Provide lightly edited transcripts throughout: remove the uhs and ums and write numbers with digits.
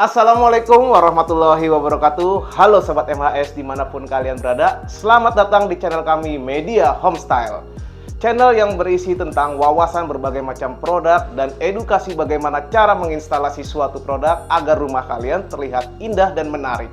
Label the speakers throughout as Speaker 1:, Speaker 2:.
Speaker 1: Assalamualaikum warahmatullahi wabarakatuh. Halo Sobat MHS dimanapun kalian berada. Selamat datang di channel kami Media Homestyle. Channel yang berisi tentang wawasan berbagai macam produk dan edukasi bagaimana cara menginstalasi suatu produk agar rumah kalian terlihat indah dan menarik.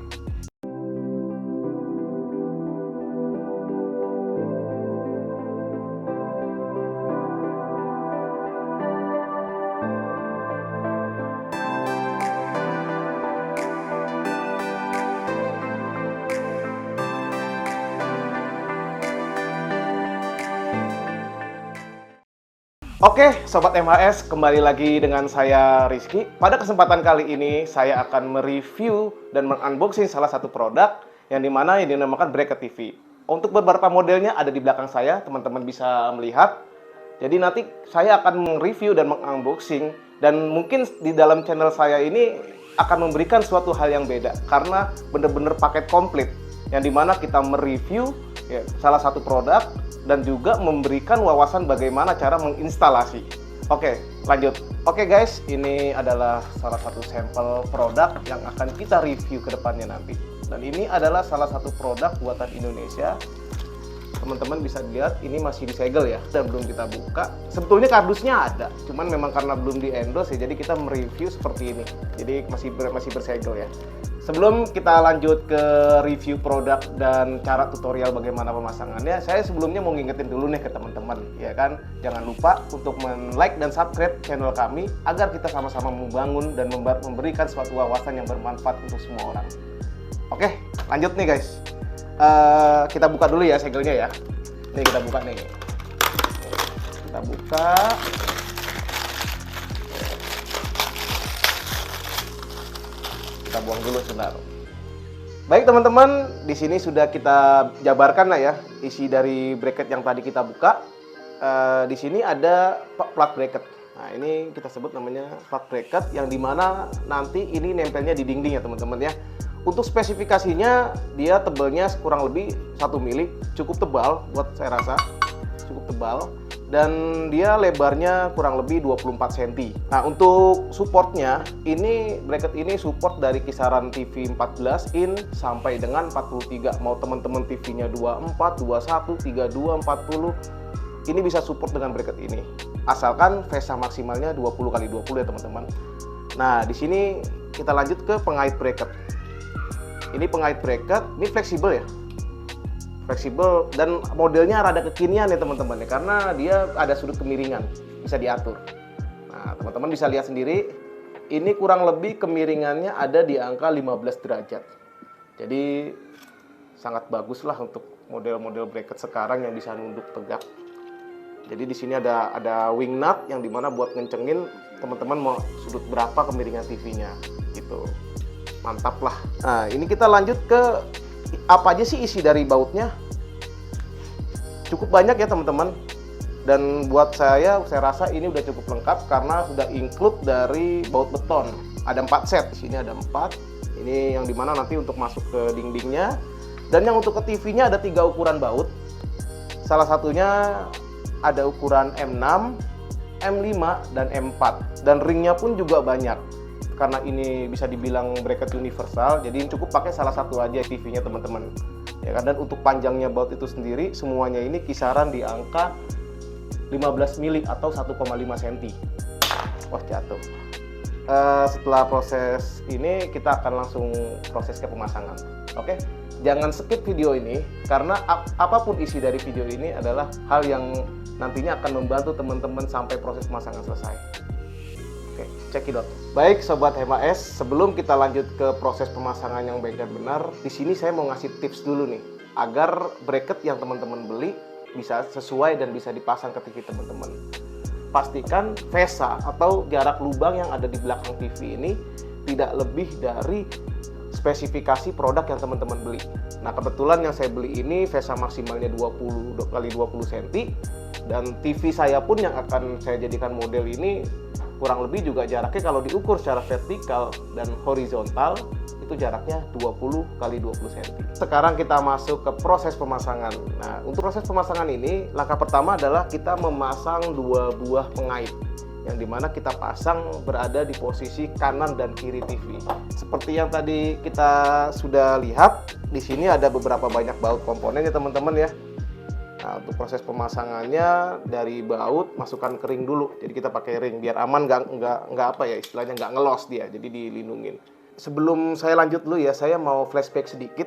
Speaker 1: Oke, Sobat MHS, kembali lagi dengan saya Rizky. Pada kesempatan kali ini, saya akan mereview dan mengunboxing salah satu produk yang dimana ini dinamakan Bracket TV. Untuk beberapa modelnya ada di belakang saya, teman-teman bisa melihat. Jadi nanti saya akan mereview dan mengunboxing, dan mungkin di dalam channel saya ini akan memberikan suatu hal yang beda, karena benar-benar paket komplit, yang dimana kita mereview ya, salah satu produk, dan juga memberikan wawasan bagaimana cara menginstalasi. Oke, lanjut. Oke guys, ini adalah salah satu sampel produk yang akan kita review ke depannya nanti. Dan ini adalah salah satu produk buatan Indonesia. Teman-teman bisa lihat, ini masih disegel ya, dan belum kita buka. Sebetulnya kardusnya ada, cuman memang karena belum di-endorse ya, jadi kita mereview seperti ini. Jadi masih bersegel ya. Sebelum kita lanjut ke review produk dan cara tutorial bagaimana pemasangannya, saya sebelumnya mau ngingetin dulu nih ke teman-teman, ya kan? Jangan lupa untuk like dan subscribe channel kami agar kita sama-sama membangun dan memberikan suatu wawasan yang bermanfaat untuk semua orang. Oke, lanjut nih guys. Kita buka dulu ya segelnya ya. Nih kita buka nih. Kita buka. Kita buang dulu sebentar. Baik teman-teman, di sini sudah kita jabarkan lah ya isi dari bracket yang tadi kita buka. Di sini ada plug bracket. Nah ini kita sebut namanya plug bracket, yang dimana nanti ini nempelnya di dinding ya teman-teman ya. Untuk spesifikasinya dia tebalnya kurang lebih 1 mili, cukup tebal buat saya rasa, cukup tebal. Dan dia lebarnya kurang lebih 24 cm. Nah untuk supportnya, ini bracket ini support dari kisaran TV 14 in sampai dengan 43. Mau teman-teman TV-nya 24, 21, 32, 40, ini bisa support dengan bracket ini. Asalkan VESA maksimalnya 20x20 ya teman-teman. Nah di sini kita lanjut ke pengait bracket. Ini pengait bracket, ini fleksibel ya. Fleksibel dan modelnya rada kekinian ya teman-teman ya, karena dia ada sudut kemiringan, bisa diatur. Nah teman-teman bisa lihat sendiri, ini kurang lebih kemiringannya ada di angka 15 derajat. Jadi sangat bagus lah untuk model-model bracket sekarang yang bisa nunduk tegak. Jadi di sini ada wing nut yang dimana buat ngencengin teman-teman mau sudut berapa kemiringan TV-nya gitu. Mantap lah. Nah ini kita lanjut ke apa aja sih isi dari bautnya. Cukup banyak ya teman-teman, dan buat saya rasa ini udah cukup lengkap karena sudah include dari baut beton. Ada 4 set, di sini ada 4. Ini yang dimana nanti untuk masuk ke dindingnya, dan yang untuk ke TV-nya ada 3 ukuran baut. Salah satunya ada ukuran M6, M5, dan M4, dan ringnya pun juga banyak. Karena ini bisa dibilang bracket universal, jadi cukup pakai salah satu aja TV-nya teman-teman. Ya kan, dan untuk panjangnya baut itu sendiri semuanya ini kisaran di angka 15 mili atau 1,5 cm. Wah, jatuh. Setelah proses ini kita akan langsung proses ke pemasangan. Oke? Jangan skip video ini karena apapun isi dari video ini adalah hal yang nantinya akan membantu teman-teman sampai proses pemasangan selesai. Oke, cekidot. Baik Sobat HMAS, sebelum kita lanjut ke proses pemasangan yang baik dan benar, di sini saya mau ngasih tips dulu nih, agar bracket yang teman-teman beli bisa sesuai dan bisa dipasang ke TV teman-teman. Pastikan VESA atau jarak lubang yang ada di belakang TV ini tidak lebih dari spesifikasi produk yang teman-teman beli. Nah kebetulan yang saya beli ini VESA maksimalnya 20x20 cm, dan TV saya pun yang akan saya jadikan model ini kurang lebih juga jaraknya kalau diukur secara vertikal dan horizontal itu jaraknya 20x20 cm. Sekarang kita masuk ke proses pemasangan. Nah, untuk proses pemasangan ini langkah pertama adalah kita memasang 2 buah pengait. yang dimana kita pasang berada di posisi kanan dan kiri TV. Seperti yang tadi kita sudah lihat, di sini ada beberapa banyak baut komponen ya teman-teman ya. Nah, untuk proses pemasangannya dari baut masukkan ke ring dulu. Jadi kita pakai ring biar aman, nggak apa ya istilahnya, nggak ngelos dia. Jadi dilindungin. Sebelum saya lanjut dulu ya, saya mau flashback sedikit.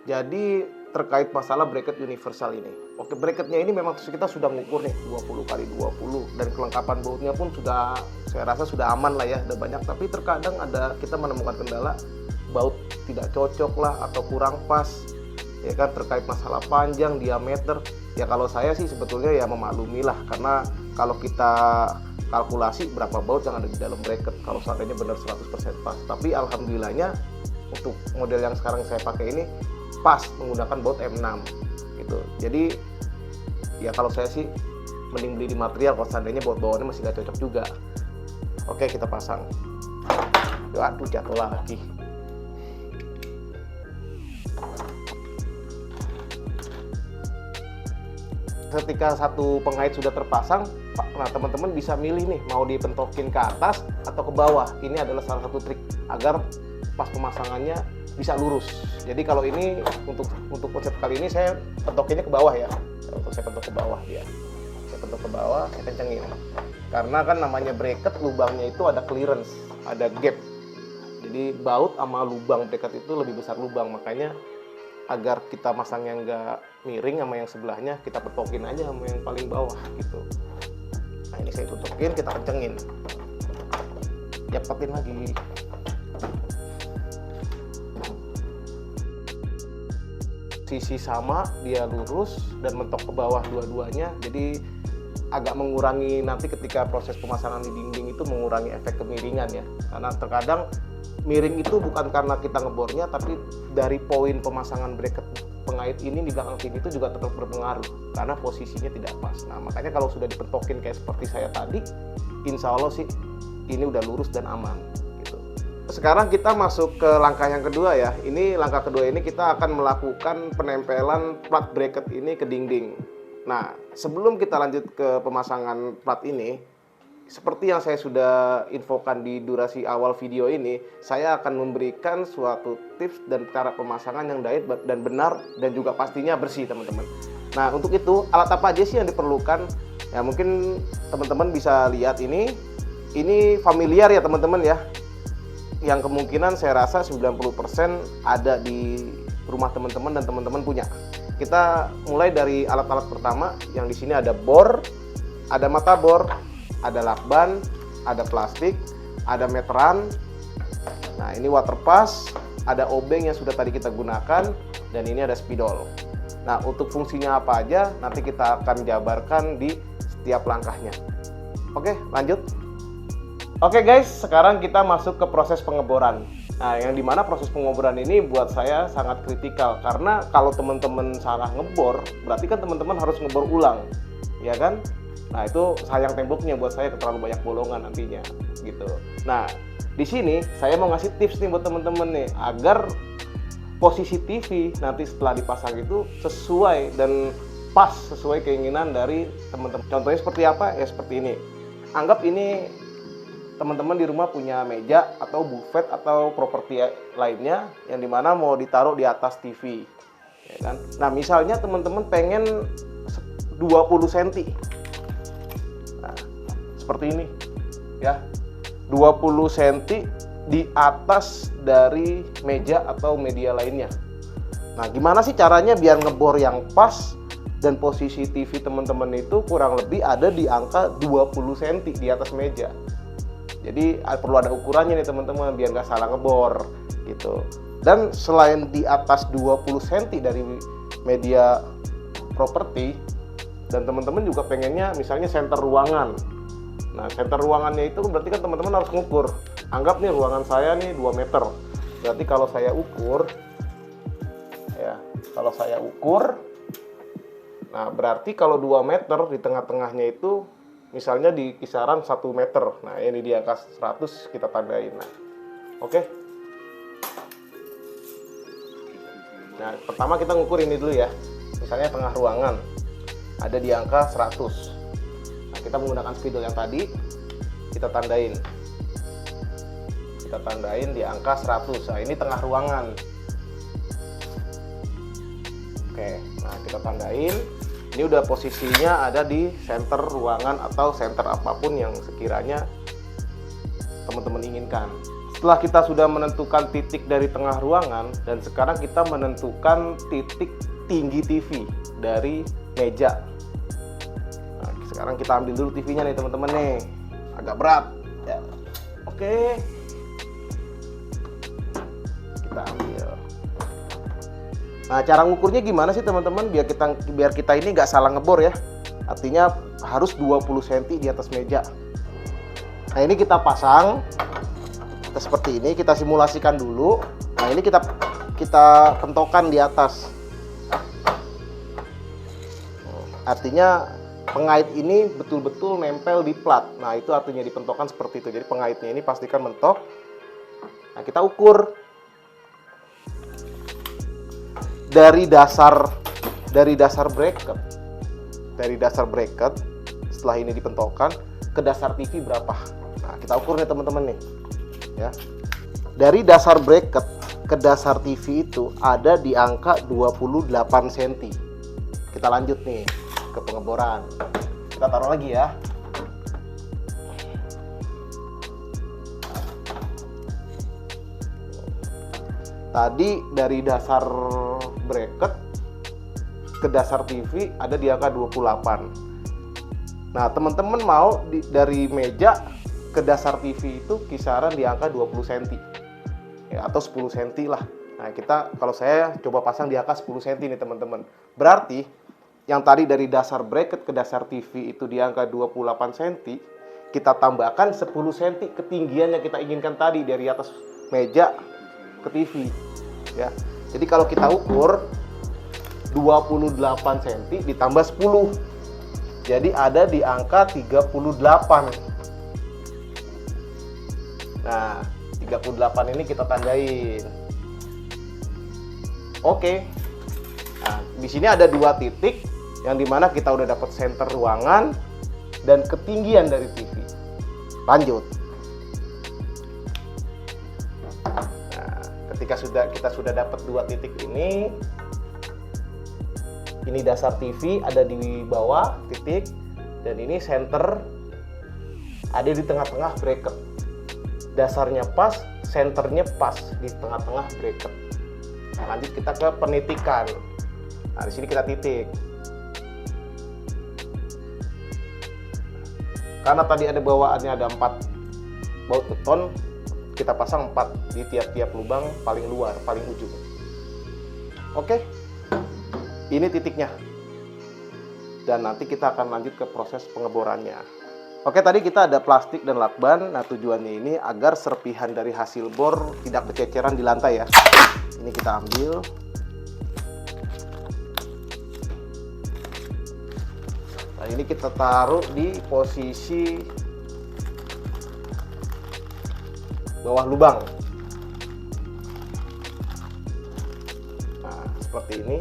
Speaker 1: Jadi terkait masalah bracket universal ini. Oke, bracketnya ini memang kita sudah mengukur nih 20 kali 20 dan kelengkapan bautnya pun sudah, saya rasa sudah aman lah ya, udah banyak. Tapi terkadang kita menemukan kendala baut tidak cocok lah atau kurang pas, ya kan, terkait masalah panjang, diameter. Ya kalau saya sih sebetulnya ya memaklumi lah, karena kalau kita kalkulasi berapa baut yang ada di dalam bracket kalau seandainya benar 100% pas. Tapi alhamdulillahnya untuk model yang sekarang saya pakai ini pas menggunakan baut M6 gitu. Jadi ya kalau saya sih mending beli di material kalau seandainya baut bawaannya masih gak cocok juga. Oke, kita pasang. Aduh, jatuh lagi. Ketika satu pengait sudah terpasang, nah teman-teman bisa milih nih mau dipentokin ke atas atau ke bawah. Ini adalah salah satu trik agar pas pemasangannya bisa lurus. Jadi kalau ini untuk konsep kali ini saya pentokinnya ke bawah ya. Untuk saya pentok ke bawah dia. Saya pentok ke bawah, saya kencengin. Karena kan namanya bracket, lubangnya itu ada clearance, ada gap. Jadi baut sama lubang bracket itu lebih besar lubang, makanya agar kita masangnya nggak miring sama yang sebelahnya, kita pentokin aja sama yang paling bawah gitu. Nah ini saya tutukin, kita kencengin. Cepetin lagi. Sisi sama, dia lurus dan mentok ke bawah dua-duanya, jadi agak mengurangi nanti ketika proses pemasangan di dinding itu mengurangi efek kemiringan ya. Karena terkadang miring itu bukan karena kita ngebornya, tapi dari poin pemasangan bracket pengait ini di belakang TV itu juga tetap berpengaruh karena posisinya tidak pas. Nah makanya kalau sudah dipentokin kayak seperti saya tadi, insya Allah sih ini udah lurus dan aman. Sekarang kita masuk ke langkah yang kedua ya. Ini langkah kedua ini kita akan melakukan penempelan plat bracket ini ke dinding. Nah, sebelum kita lanjut ke pemasangan plat ini, seperti yang saya sudah infokan di durasi awal video ini, saya akan memberikan suatu tips dan cara pemasangan yang diet dan benar dan juga pastinya bersih, teman-teman. Nah, untuk itu alat apa aja sih yang diperlukan? Ya, mungkin teman-teman bisa lihat ini familiar ya, teman-teman ya. Yang kemungkinan saya rasa 90% ada di rumah teman-teman dan teman-teman punya. Kita mulai dari alat-alat pertama, yang di sini ada bor, ada mata bor, ada lakban, ada plastik, ada meteran. Nah, ini water pass, ada obeng yang sudah tadi kita gunakan, dan ini ada spidol. Nah, untuk fungsinya apa aja nanti kita akan jabarkan di setiap langkahnya. Oke, lanjut. Oke guys, sekarang kita masuk ke proses pengeboran. Nah, yang dimana proses pengeboran ini buat saya sangat kritikal, karena kalau teman-teman salah ngebor, berarti kan teman-teman harus ngebor ulang, ya kan? Nah, itu sayang temboknya buat saya, terlalu banyak bolongan nantinya, gitu. Nah, di sini saya mau ngasih tips nih buat teman-teman nih, agar posisi TV nanti setelah dipasang itu sesuai dan pas sesuai keinginan dari teman-teman. Contohnya seperti apa? Ya seperti ini. Anggap ini teman-teman di rumah punya meja atau buffet atau properti lainnya yang dimana mau ditaruh di atas TV, ya kan? Nah, misalnya teman-teman pengen 20 cm, nah, seperti ini, ya, 20 cm di atas dari meja atau media lainnya. Nah, gimana sih caranya biar ngebor yang pas dan posisi TV teman-teman itu kurang lebih ada di angka 20 cm di atas meja. Jadi perlu ada ukurannya nih teman-teman biar nggak salah ngebor gitu. Dan selain di atas 20 cm dari media properti, dan teman-teman juga pengennya misalnya center ruangan. Nah, center ruangannya itu berarti kan teman-teman harus ngukur. Anggap nih ruangan saya nih 2 meter. Berarti kalau saya ukur, ya, kalau saya ukur, nah berarti kalau 2 meter di tengah-tengahnya itu misalnya di kisaran 1 meter. Nah, ini di angka 100 kita tandain. Nah, oke. Nah, pertama kita ngukur ini dulu ya. Misalnya tengah ruangan ada di angka 100. Nah, kita menggunakan spidol yang tadi. kita tandain. Kita tandain di angka 100. Nah, ini tengah ruangan. Oke, nah kita tandain. Ini udah posisinya ada di center ruangan atau center apapun yang sekiranya teman-teman inginkan. Setelah kita sudah menentukan titik dari tengah ruangan, dan sekarang kita menentukan titik tinggi TV dari meja. Nah, sekarang kita ambil dulu TV-nya nih teman-teman nih. Agak berat ya. Oke. Kita ambil. Nah, cara ngukurnya gimana sih teman-teman biar kita ini nggak salah ngebor ya. Artinya harus 20 cm di atas meja. Nah, ini kita pasang seperti ini, kita simulasikan dulu. Nah, ini kita pentokkan di atas. Artinya pengait ini betul-betul nempel di plat. Nah, itu artinya dipentokkan seperti itu. Jadi pengaitnya ini pastikan mentok. Nah, kita ukur dari dasar bracket. Dari dasar bracket setelah ini dipentokkan ke dasar TV berapa. Nah, kita ukur nih teman-teman nih. Ya. Dari dasar bracket ke dasar TV itu ada di angka 28 cm. Kita lanjut nih ke pengeboran. Kita taruh lagi ya. Tadi dari dasar bracket ke dasar TV ada di angka 28. Nah, teman-teman mau dari meja ke dasar TV itu kisaran di angka 20 cm. Ya, atau 10 cm lah. Nah, kalau saya coba pasang di angka 10 cm nih teman-teman. Berarti yang tadi dari dasar bracket ke dasar TV itu di angka 28 cm, kita tambahkan 10 cm ketinggian yang kita inginkan tadi dari atas meja ke TV. Ya. Jadi kalau kita ukur 28 cm ditambah 10. Jadi ada di angka 38. Nah, 38 ini kita tandain. Oke. Nah, di sini ada dua titik yang dimana kita udah dapat center ruangan dan ketinggian dari TV. Lanjut. Nah, ketika kita sudah dapat dua titik ini dasar TV ada di bawah titik, dan ini center ada di tengah-tengah bracket. Dasarnya pas, senternya pas di tengah-tengah bracket. Nah, lanjut kita ke penitikan. Nah, di sini kita titik. Karena tadi ada bawaannya ada 4 baut beton, kita pasang 4 di tiap-tiap lubang paling luar, paling ujung. Oke. Ini titiknya. Dan nanti kita akan lanjut ke proses pengeborannya. Oke, tadi kita ada plastik dan lakban. Nah, tujuannya ini agar serpihan dari hasil bor tidak berceceran di lantai ya. Ini kita ambil. Nah, ini kita taruh di posisi bawah lubang. Nah, seperti ini.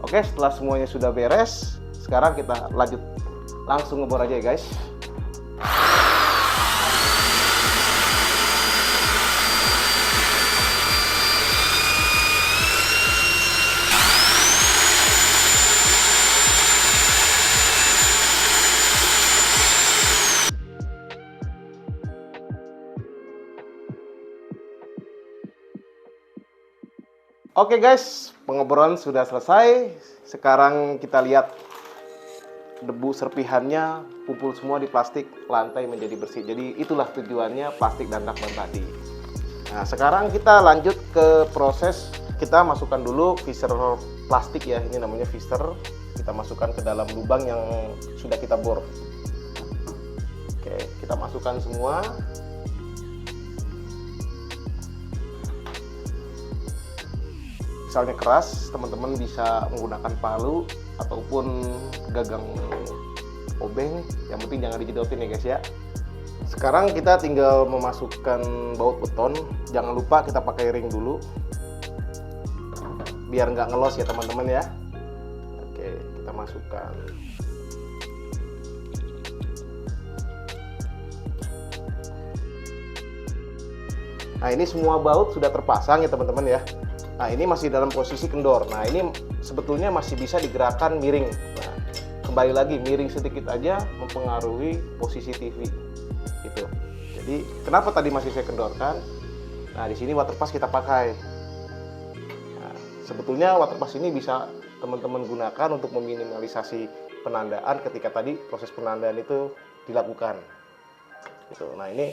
Speaker 1: Oke, setelah semuanya sudah beres, sekarang kita lanjut langsung ngebor aja ya guys. Oke guys, pengeboran sudah selesai. Sekarang kita lihat debu serpihannya kumpul semua di plastik, lantai menjadi bersih. Jadi itulah tujuannya plastik dan lakban tadi. Nah, sekarang kita lanjut ke proses. Kita masukkan dulu visor plastik ya, ini namanya visor. Kita masukkan ke dalam lubang yang sudah kita bor. Oke, kita masukkan semua. Misalnya keras, teman-teman bisa menggunakan palu ataupun gagang obeng, yang penting jangan dijedotin ya guys ya. Sekarang kita tinggal memasukkan baut beton. Jangan lupa kita pakai ring dulu biar nggak ngelos ya teman-teman ya. Oke, kita masukkan. Nah, ini semua baut sudah terpasang ya teman-teman ya. Nah, ini masih dalam posisi kendor. Nah, ini sebetulnya masih bisa digerakkan miring. Nah, kembali lagi miring sedikit aja mempengaruhi posisi TV. Gitu. Jadi, kenapa tadi masih saya kendorkan? Nah, di sini waterpass kita pakai. Nah, sebetulnya waterpass ini bisa teman-teman gunakan untuk meminimalisasi penandaan ketika tadi proses penandaan itu dilakukan. Gitu. Nah, ini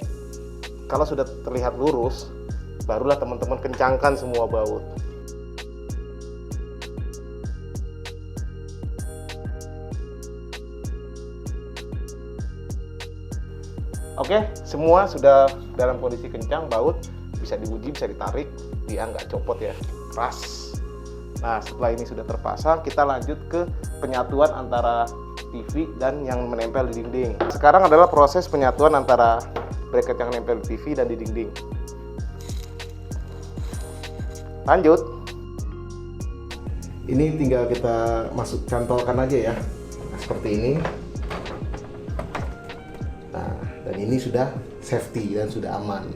Speaker 1: kalau sudah terlihat lurus, barulah teman-teman kencangkan semua baut. Oke, semua sudah dalam kondisi kencang, baut bisa diuji, bisa ditarik, dia nggak copot ya, keras. Nah, setelah ini sudah terpasang, kita lanjut ke penyatuan antara TV dan yang menempel di dinding. Sekarang adalah proses penyatuan antara bracket yang nempel di TV dan di dinding. Lanjut. Ini tinggal kita masuk cantolkan aja ya. Nah, seperti ini. Nah, dan ini sudah safety dan sudah aman.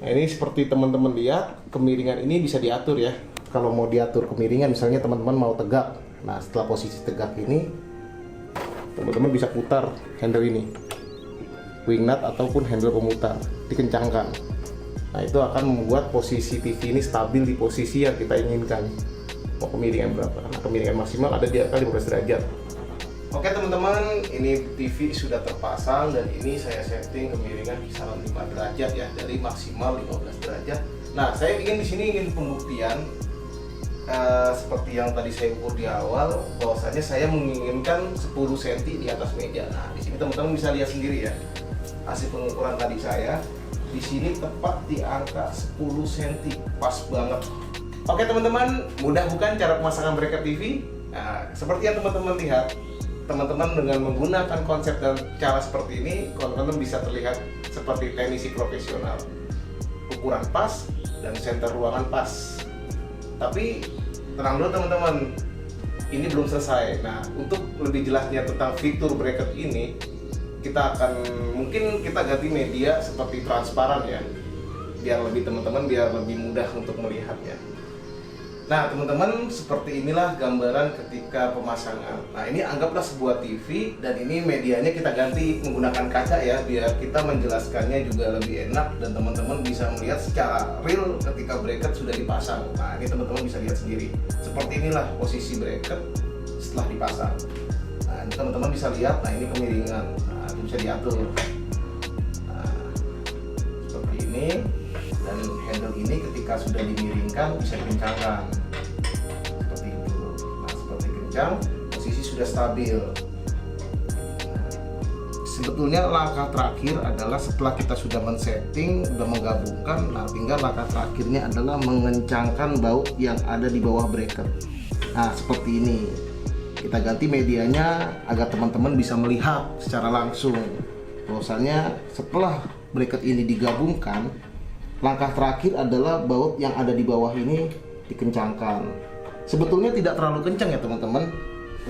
Speaker 1: Nah, ini seperti teman-teman lihat, kemiringan ini bisa diatur ya. Kalau mau diatur kemiringan, misalnya teman-teman mau tegak. Nah, setelah posisi tegak ini, teman-teman bisa putar handle ini. Wing nut ataupun handle pemutar, dikencangkan. Nah, itu akan membuat posisi TV ini stabil di posisi yang kita inginkan. Mau kemiringan berapa? Nah, kemiringan maksimal ada di angka 15 derajat. Oke teman-teman, ini TV sudah terpasang dan ini saya setting kemiringan kisaran 5 derajat ya, dari maksimal 15 derajat. Nah, saya di sini ingin pembuktian seperti yang tadi saya ukur di awal, bahwasanya saya menginginkan 10 cm di atas meja. Nah, di sini teman-teman bisa lihat sendiri ya. Hasil pengukuran tadi saya di sini tepat di angka 10 cm, pas banget. Oke teman-teman, mudah bukan cara pemasangan bracket TV? Nah, seperti yang teman-teman lihat, teman-teman dengan menggunakan konsep dan cara seperti ini, teman-teman bisa terlihat seperti teknisi profesional. Ukuran pas dan center ruangan pas. Tapi tenang dulu teman-teman, ini belum selesai. Nah, untuk lebih jelasnya tentang fitur bracket ini, kita akan mungkin kita ganti media seperti transparan ya, biar lebih teman-teman biar lebih mudah untuk melihatnya. Nah teman-teman, seperti inilah gambaran ketika pemasangan. Nah, ini anggaplah sebuah TV dan ini medianya kita ganti menggunakan kaca ya, biar kita menjelaskannya juga lebih enak dan teman-teman bisa melihat secara real ketika bracket sudah dipasang. Nah, ini teman-teman bisa lihat sendiri. Seperti inilah posisi bracket setelah dipasang. Nah, ini teman-teman bisa lihat, nah ini kemiringan. Nah, itu bisa diatur. Nah, seperti ini. Dan handle ini ketika sudah dimiringkan bisa dikencangkan. Seperti itu. Nah, seperti kencang, posisi sudah stabil. Sebetulnya langkah terakhir adalah setelah kita sudah men-setting, sudah menggabungkan, nah tinggal langkah terakhirnya adalah mengencangkan baut yang ada di bawah bracket. Nah, seperti ini. Kita ganti medianya agar teman-teman bisa melihat secara langsung bahwasanya setelah bracket ini digabungkan, langkah terakhir adalah baut yang ada di bawah ini dikencangkan. Sebetulnya tidak terlalu kencang ya teman-teman,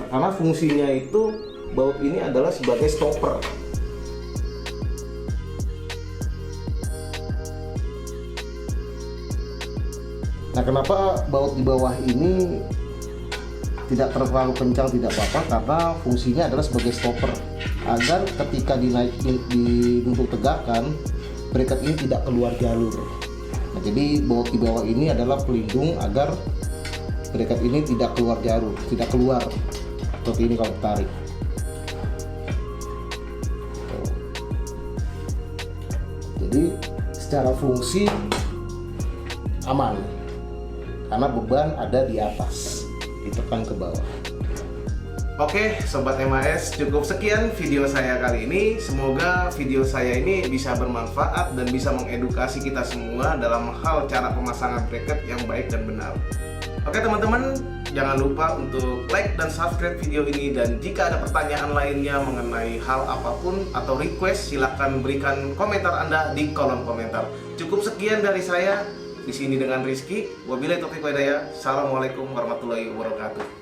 Speaker 1: karena fungsinya itu baut ini adalah sebagai stopper. Nah, kenapa baut di bawah ini tidak terlalu kencang, tidak apa-apa, karena fungsinya adalah sebagai stopper agar ketika dinaikin untuk tegakkan, bracket ini tidak keluar jalur. Nah, jadi baut di bawah ini adalah pelindung agar bracket ini tidak keluar jalur, tidak keluar seperti ini kalau ditarik. Jadi secara fungsi aman karena beban ada di atas, ditekan ke bawah. Oke Sobat MAS, cukup sekian video saya kali ini. Semoga video saya ini bisa bermanfaat dan bisa mengedukasi kita semua dalam hal cara pemasangan bracket yang baik dan benar. Oke teman-teman, jangan lupa untuk like dan subscribe video ini. Dan jika ada pertanyaan lainnya mengenai hal apapun atau request, silahkan berikan komentar Anda di kolom komentar. Cukup sekian dari saya. Di sini dengan Rizky. Wabillahi taufiq wal hidayah. Assalamualaikum warahmatullahi wabarakatuh.